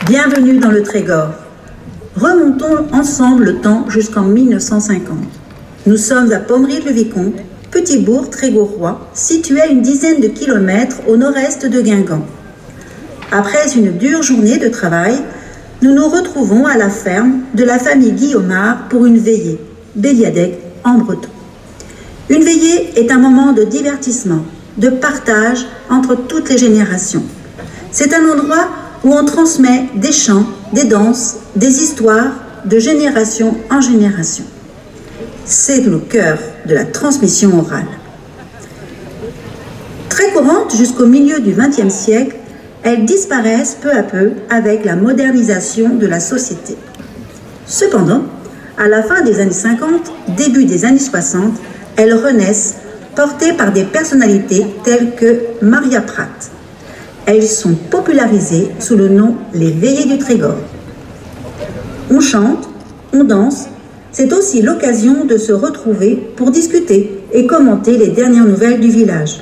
Bienvenue dans le Trégor. Remontons ensemble le temps jusqu'en 1950. Nous sommes à Pommery-le-Vicomte, petit bourg trégorois, situé à une dizaine de kilomètres au nord-est de Guingamp. Après une dure journée de travail, nous nous retrouvons à la ferme de la famille Guillaumard pour une veillée, Béliadec en breton. Une veillée est un moment de divertissement, de partage entre toutes les générations. C'est un endroit où on transmet des chants, des danses, des histoires de génération en génération. C'est le cœur de la transmission orale. Très courante jusqu'au milieu du XXe siècle, elles disparaissent peu à peu avec la modernisation de la société. Cependant, à la fin des années 50, début des années 60, elles renaissent, portées par des personnalités telles que Maria Prat. Elles sont popularisées sous le nom Les Veillées du Trégor. On chante, on danse, c'est aussi l'occasion de se retrouver pour discuter et commenter les dernières nouvelles du village.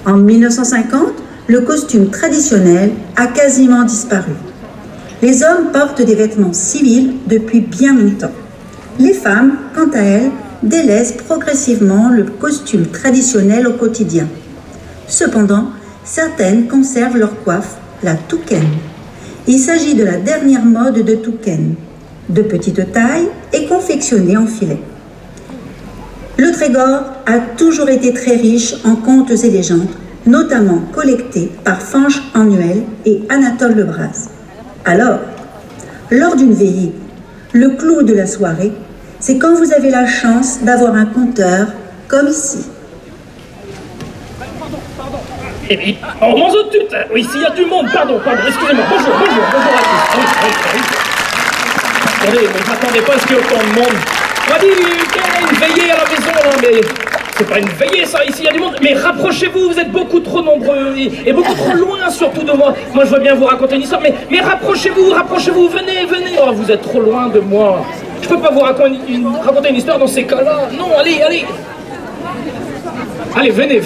En 1950, le costume traditionnel a quasiment disparu. Les hommes portent des vêtements civils depuis bien longtemps. Les femmes, quant à elles, délaissent progressivement le costume traditionnel au quotidien. Cependant, certaines conservent leur coiffe, la toucaine. Il s'agit de la dernière mode de toucaine, de petite taille et confectionnée en filet. Le Trégor a toujours été très riche en contes et légendes, notamment collectés par Fanche Annuel et Anatole Lebras. Alors, lors d'une veillée, le clou de la soirée, c'est quand vous avez la chance d'avoir un conteur comme ici. Et puis, on mange tout de suite. Oui, s'il y a du monde, pardon, excusez-moi. Bonjour à tous. Oui. Attendez, mais je m'attendais pas à ce qu'il y ait autant de monde. On m'a dit qu'il y a une veillée à la maison, là, mais c'est pas une veillée, ça, ici, il y a du monde. Mais rapprochez-vous, vous êtes beaucoup trop nombreux et beaucoup trop loin, surtout de moi. Moi, je veux bien vous raconter une histoire, mais rapprochez-vous, venez. Oh, vous êtes trop loin de moi. Je peux pas vous raconter une histoire dans ces cas-là. Non, allez. Allez, venez.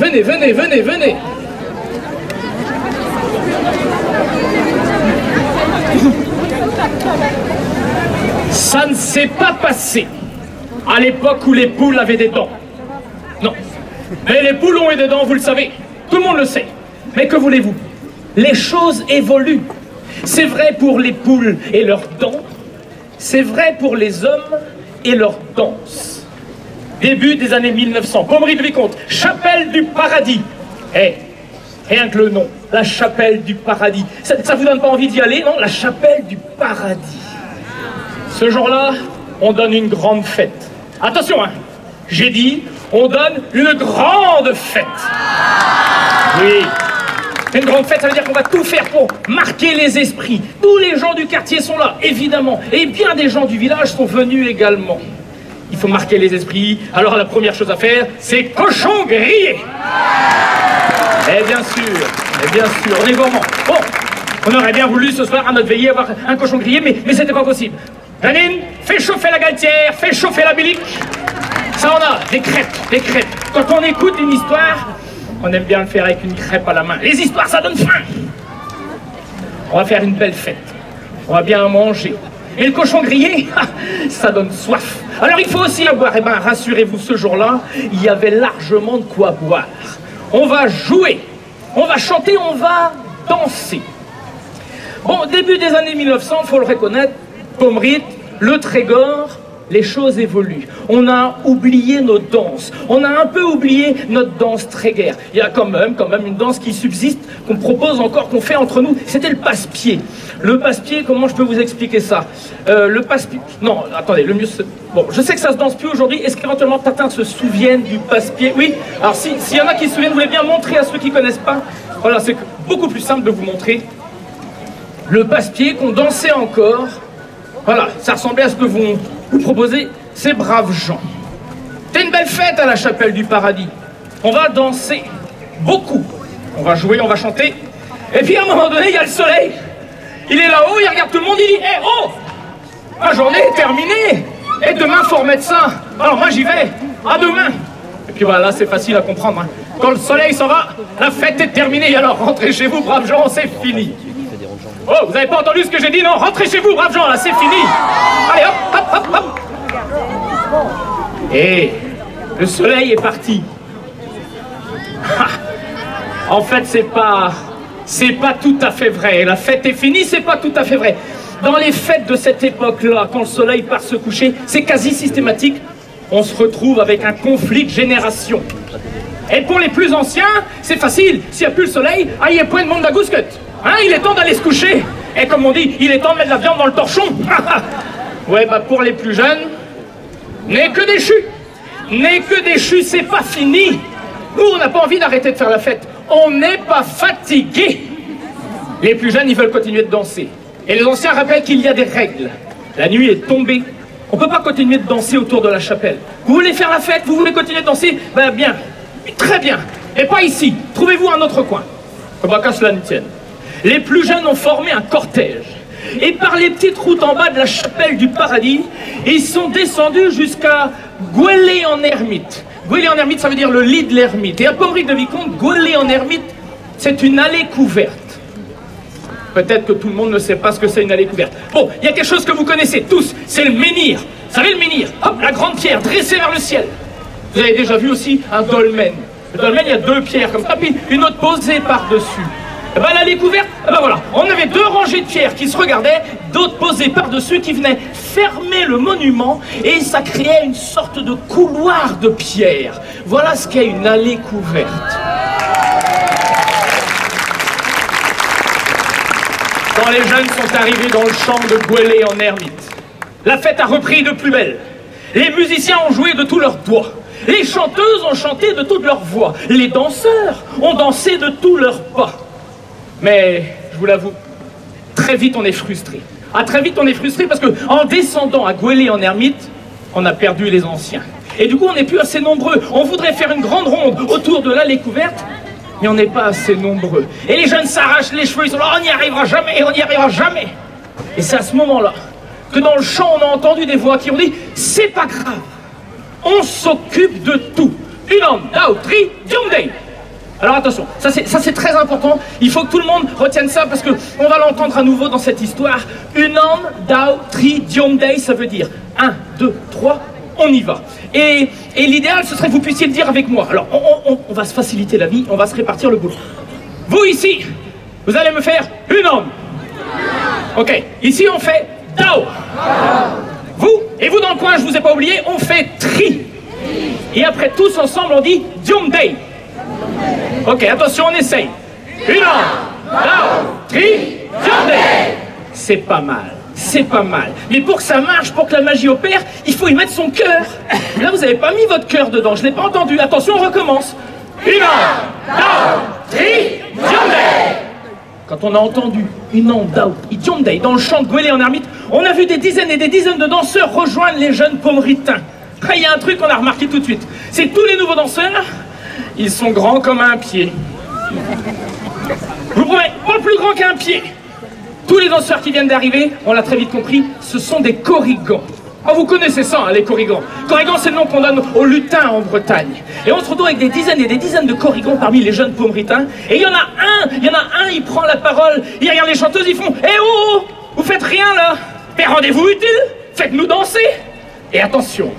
Ça ne s'est pas passé à l'époque où les poules avaient des dents. Non. Mais les poules ont eu des dents, vous le savez. Tout le monde le sait. Mais que voulez-vous? Les choses évoluent. C'est vrai pour les poules et leurs dents. C'est vrai pour les hommes et leurs danses. Début des années 1900. Pommery-le-Vicomte, chapelle du paradis. Rien que le nom, la chapelle du paradis. Ça vous donne pas envie d'y aller, non? La chapelle du paradis. Ce jour-là, on donne une grande fête. Attention, hein, j'ai dit, on donne une grande fête. Oui, une grande fête, ça veut dire qu'on va tout faire pour marquer les esprits. Tous les gens du quartier sont là, évidemment. Et bien des gens du village sont venus également. Il faut marquer les esprits. Alors la première chose à faire, c'est cochon grillé. Et bien sûr, on est gourmand. Bon, on aurait bien voulu ce soir à notre veillée avoir un cochon grillé, mais c'était pas possible. Janine, fais chauffer la galetière, fais chauffer la bilique. Ça on a, des crêpes. Quand on écoute une histoire, on aime bien le faire avec une crêpe à la main. Les histoires, ça donne faim. On va faire une belle fête. On va bien manger. Et le cochon grillé, ça donne soif. Alors il faut aussi la boire. Eh bien, rassurez-vous, ce jour-là, il y avait largement de quoi boire. On va jouer, on va chanter, on va danser. Bon, début des années 1900, il faut le reconnaître, Pommery, le Trégor, les choses évoluent. On a oublié nos danses. On a un peu oublié notre danse tréguère. Il y a quand même une danse qui subsiste, qu'on propose encore, qu'on fait entre nous. C'était le passe-pied. Le passe-pied, comment je peux vous expliquer ça? Le passe-pied... Non, attendez, le mieux... Bon, je sais que ça se danse plus aujourd'hui. Est-ce qu'éventuellement Tatin se souviennent du passe-pied? Oui. Alors, s'il y en a qui se souviennent, vous voulez bien montrer à ceux qui ne connaissent pas? Voilà, c'est beaucoup plus simple de vous montrer. Le passe-pied qu'on dansait encore. Voilà, ça ressemblait à ce que vous proposez, ces braves gens. C'est une belle fête à la chapelle du paradis. On va danser beaucoup. On va jouer, on va chanter. Et puis à un moment donné, il y a le soleil. Il est là-haut, il regarde tout le monde, il dit « Eh oh, ma journée est terminée. Et demain, faut remettre ça. Alors moi, j'y vais. À demain. » Et puis voilà, c'est facile à comprendre. Hein. Quand le soleil s'en va, la fête est terminée. Alors rentrez chez vous, braves gens, c'est fini. Oh, vous n'avez pas entendu ce que j'ai dit? Non, rentrez chez vous, braves gens, là, c'est fini. Allez, hop, hop, hop, hop. Et le soleil est parti. En fait, c'est pas tout à fait vrai. La fête est finie, c'est pas tout à fait vrai. Dans les fêtes de cette époque-là, quand le soleil part se coucher, c'est quasi systématique. On se retrouve avec un conflit de génération. Et pour les plus anciens, c'est facile. S'il n'y a plus le soleil, il n'y a point de monde à gousquette. Hein, il est temps d'aller se coucher. Et comme on dit, il est temps de mettre la viande dans le torchon. Ouais, bah pour les plus jeunes, n'est que déchu. N'est que déchu, c'est pas fini. Nous, on n'a pas envie d'arrêter de faire la fête. On n'est pas fatigué. Les plus jeunes, ils veulent continuer de danser. Et les anciens rappellent qu'il y a des règles. La nuit est tombée. On ne peut pas continuer de danser autour de la chapelle. Vous voulez faire la fête? Vous voulez continuer de danser? Ben bien, très bien. Et pas ici. Trouvez-vous un autre coin. Comme qu'à cela ne tienne. Les plus jeunes ont formé un cortège. Et par les petites routes en bas de la chapelle du paradis, ils sont descendus jusqu'à Gouélé-en-Ermite. Gouélé-en-Ermite, ça veut dire le lit de l'ermite. Et à Pommeric de Vicomte, Gouélé-en-Ermite, c'est une allée couverte. Peut-être que tout le monde ne sait pas ce que c'est une allée couverte. Bon, il y a quelque chose que vous connaissez tous, c'est le menhir. Vous savez le menhir? Hop, la grande pierre dressée vers le ciel. Vous avez déjà vu aussi un dolmen. Le dolmen, il y a deux pierres comme ça, puis une autre posée par-dessus. Et ben l'allée couverte, ben voilà, on avait deux rangées de pierres qui se regardaient, d'autres posées par-dessus qui venaient fermer le monument et ça créait une sorte de couloir de pierre. Voilà ce qu'est une allée couverte. Quand les jeunes sont arrivés dans le champ de Gouélé-en-Ermite, la fête a repris de plus belle. Les musiciens ont joué de tous leurs doigts. Les chanteuses ont chanté de toute leur voix. Les danseurs ont dansé de tous leurs pas. Mais, je vous l'avoue, très vite on est frustré. Très vite on est frustré parce qu'en descendant à Gouélé-en-Ermite, on a perdu les anciens. Et du coup on n'est plus assez nombreux. On voudrait faire une grande ronde autour de l'allée couverte, mais on n'est pas assez nombreux. Et les jeunes s'arrachent les cheveux, ils sont là, on n'y arrivera jamais, on n'y arrivera jamais. Et c'est à ce moment-là que dans le chant on a entendu des voix qui ont dit, c'est pas grave, on s'occupe de tout. Une homme, dao, tri, diomdei. Alors attention, ça c'est très important, il faut que tout le monde retienne ça parce qu'on va l'entendre à nouveau dans cette histoire. Unam, dao, tri, diomdei, ça veut dire 1, 2, 3, on y va. Et l'idéal ce serait que vous puissiez le dire avec moi. Alors on va se faciliter la vie, on va se répartir le boulot. Vous ici, vous allez me faire Unam. Ok, ici on fait dao. Vous, et vous dans le coin, je vous ai pas oublié, on fait tri. Et après tous ensemble on dit diomdei. Ok, attention, on essaye. Une, dao, tri, diomdei. C'est pas mal, c'est pas mal. Mais pour que ça marche, pour que la magie opère, il faut y mettre son cœur. Là, vous n'avez pas mis votre cœur dedans, je l'ai pas entendu. Attention, on recommence. Une, dao, tri, diomdei. Quand on a entendu une dao, diomdei dans le chant de Gouélé-en-Ermite, on a vu des dizaines et des dizaines de danseurs rejoindre les jeunes pomeritains. Il y a un truc qu'on a remarqué tout de suite, c'est que tous les nouveaux danseurs, ils sont grands comme un pied. Je vous promets, pas plus grand qu'un pied. Tous les danseurs qui viennent d'arriver, on l'a très vite compris, ce sont des korrigans. Oh, vous connaissez ça, hein, les korrigans. Korrigans, c'est le nom qu'on donne aux lutins en Bretagne. Et on se retrouve avec des dizaines et des dizaines de korrigans parmi les jeunes pomeritains. Et il y en a un, il prend la parole, il regarde les chanteuses, ils font « Eh oh, vous faites rien là? Mais rendez-vous utile, faites-nous danser !» Et attention,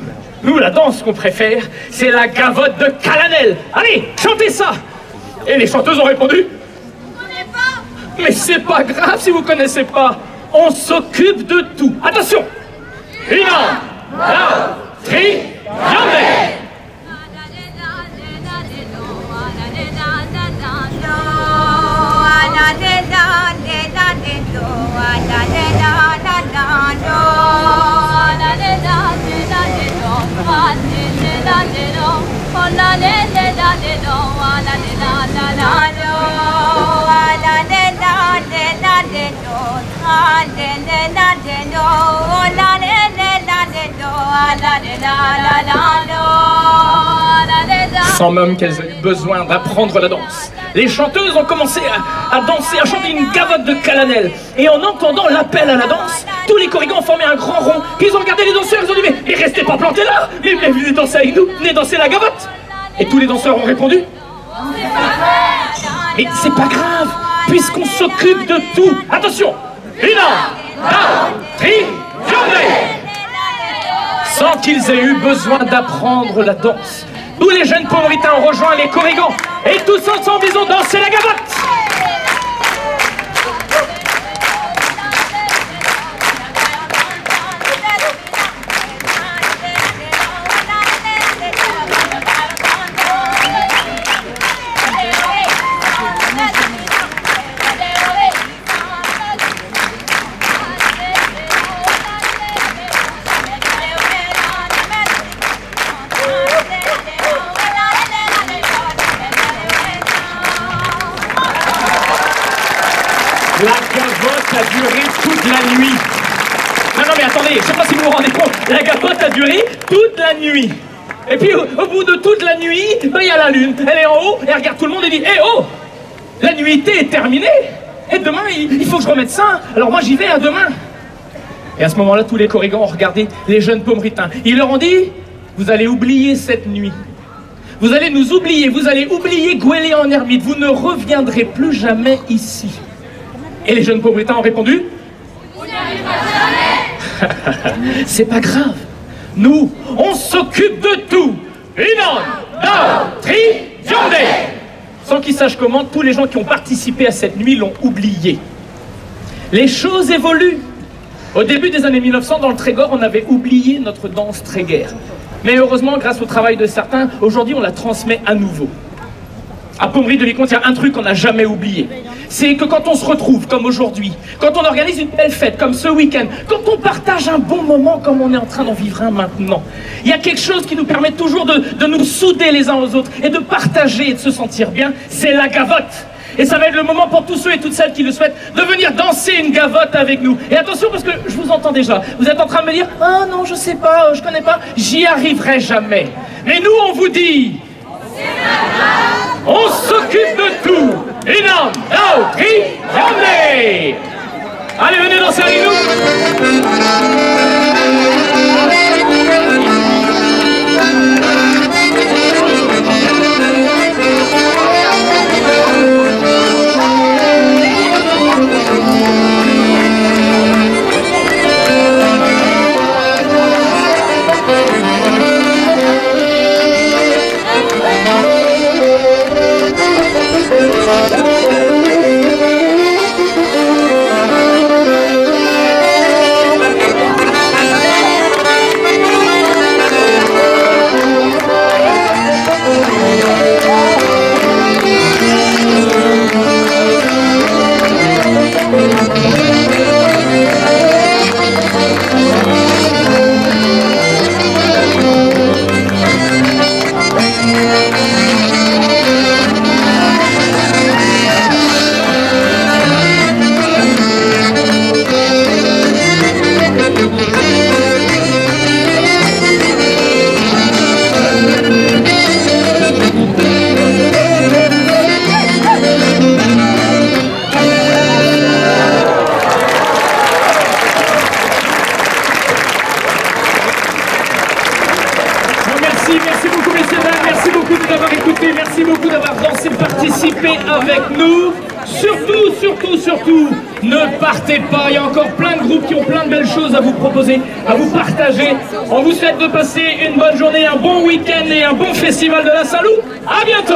nous, la danse qu'on préfère, c'est la gavotte de Calanel. Allez, chantez ça! Et les chanteuses ont répondu, on connaît pas. Mais c'est pas grave si vous connaissez pas. On s'occupe de tout. Attention! Une, Dao, Tri, Yandé. Sans même qu'elles aient eu besoin d'apprendre la danse, les chanteuses ont commencé à danser, à chanter une gavotte de calanelle. Et en entendant l'appel à la danse, tous les corrigans ont formé un grand rond. Puis ils ont regardé les danseurs, ils ont dit mais restez pas plantés là, mais venez danser avec nous, venez danser la gavotte. Et tous les danseurs ont répondu mais c'est pas grave, puisqu'on s'occupe de tout. Attention, Ina, Dao, Tri, Yandé. Sans qu'ils aient eu besoin d'apprendre la danse, tous les jeunes Pomoritains ont rejoint les corrigans et tous ensemble ils ont dansé la gavotte. La gavotte a duré toute la nuit. Non mais attendez, je sais pas si vous vous rendez compte, la gavotte a duré toute la nuit. Et puis au bout de toute la nuit, il y a la lune, elle est en haut, elle regarde tout le monde et dit « Eh oh, la nuitée est terminée, et demain il faut que je remette ça, alors moi j'y vais, à demain ». Et à ce moment-là, tous les corrigans ont regardé les jeunes Pomoritains. Ils leur ont dit « Vous allez oublier cette nuit. Vous allez nous oublier, vous allez oublier Gouélé en ermite, vous ne reviendrez plus jamais ici. » Et les jeunes Pomoritains ont répondu « On n'y arrivera jamais. C'est pas grave. Nous, on s'occupe de tout. Inan, Dao, Tri, Yandé. » Sans qu'ils sachent comment, tous les gens qui ont participé à cette nuit l'ont oublié. Les choses évoluent. Au début des années 1900, dans le Trégor, on avait oublié notre danse tréguère. Mais heureusement, grâce au travail de certains, aujourd'hui on la transmet à nouveau. À Pommery-de-Vicomte, il y a un truc qu'on n'a jamais oublié. C'est que quand on se retrouve, comme aujourd'hui, quand on organise une belle fête, comme ce week-end, quand on partage un bon moment, comme on est en train d'en vivre un maintenant, il y a quelque chose qui nous permet toujours de nous souder les uns aux autres et de partager et de se sentir bien, c'est la gavotte. Et ça va être le moment pour tous ceux et toutes celles qui le souhaitent de venir danser une gavotte avec nous. Et attention, parce que je vous entends déjà, vous êtes en train de me dire « Ah non, je sais pas, je connais pas, j'y arriverai jamais. » Mais nous, on vous dit « On s'occupe de tout. Inan, Dao, Tri, Yandé. » Allez, venez danser avec nous. Merci beaucoup messieurs, merci beaucoup de nous avoir écoutés, merci beaucoup d'avoir dansé, participé avec nous. Surtout, ne partez pas, il y a encore plein de groupes qui ont plein de belles choses à vous proposer, à vous partager. On vous souhaite de passer une bonne journée, un bon week-end et un bon festival de la Saint-Loup. À bientôt.